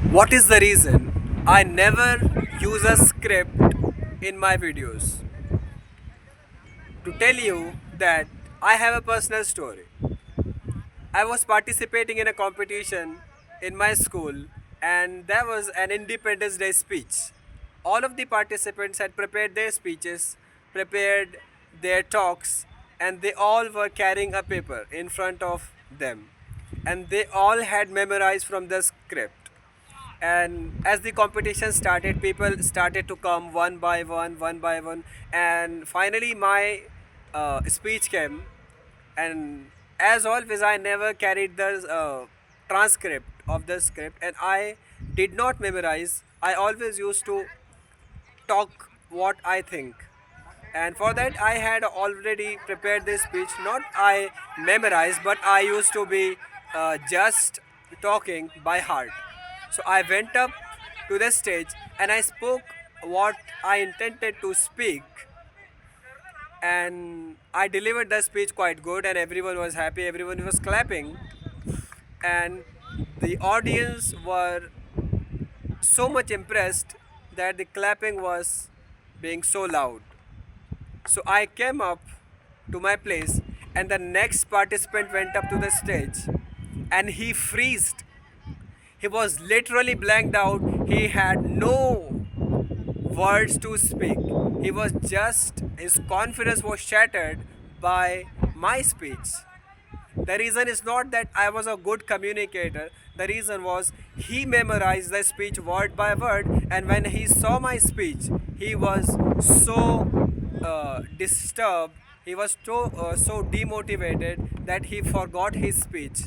What is the reason I never use a script in my videos? To tell you that I have a personal story. I was participating in a competition in my school, and there was an Independence Day speech. All of the participants had prepared their speeches, prepared their talks, and they all were carrying a paper in front of them. And they all had memorized from the script. And as the competition started, people started to come one by one, and finally my speech came. And as always, I never carried the transcript of the script, and I did not memorize. I always used to talk what I think. And for that, I had already prepared this speech. Not I memorized, but I used to be just talking by heart. So I went up to the stage and I spoke what I intended to speak, and I delivered the speech quite good, and everyone was happy, everyone was clapping, and the audience were so much impressed that the clapping was being so loud. So I came up to my place, and the next participant went up to the stage and he freezed. He was literally blanked out. He had no words to speak. He was just, his confidence was shattered by my speech. The reason is not that I was a good communicator. The reason was he memorized the speech word by word, and when he saw my speech, he was so disturbed. He was so demotivated that he forgot his speech,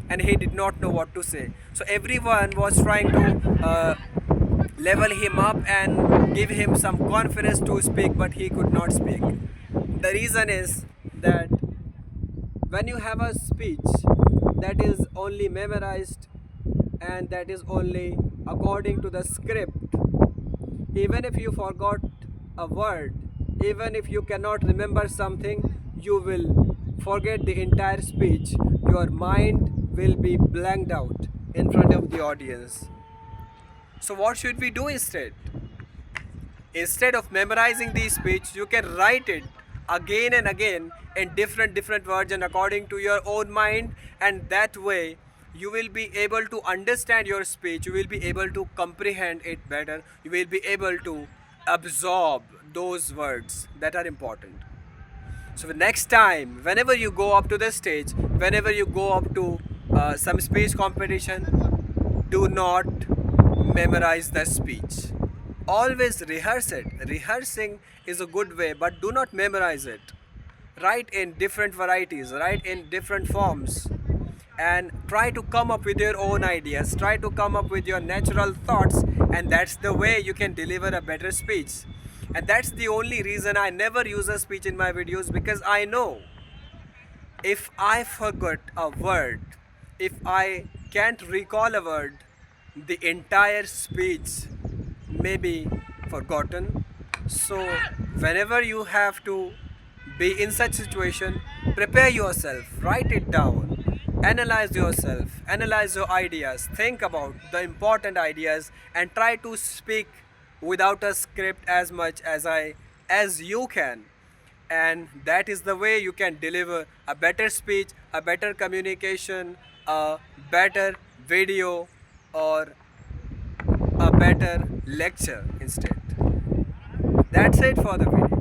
and he did not know what to say. So everyone was trying to level him up and give him some confidence to speak, but he could not speak. The reason is that when you have a speech that is only memorized and that is only according to the script, even if you forgot a word, even if you cannot remember something, you will forget the entire speech. Your mind will be blanked out in front of the audience. So, what should we do instead? Instead of memorizing the speech, you can write it again and again in different words and according to your own mind, and that way you will be able to understand your speech, you will be able to comprehend it better, you will be able to absorb those words that are important. So the next time, whenever you go up to the stage, whenever you go up to some speech competition, do not memorize the speech. Always rehearse it. Rehearsing is a good way, but do not memorize it. Write in different varieties, write in different forms, and try to come up with your own ideas. Try to come up with your natural thoughts, and that's the way you can deliver a better speech. And that's the only reason I never use a speech in my videos, because I know if I forgot a word, if I can't recall a word, the entire speech may be forgotten. So whenever you have to be in such situation, prepare yourself, write it down, analyze yourself, analyze your ideas, think about the important ideas, and try to speak without a script as much as you can. And that is the way you can deliver a better speech, a better communication, a better video, or a better lecture instead. That's it for the video.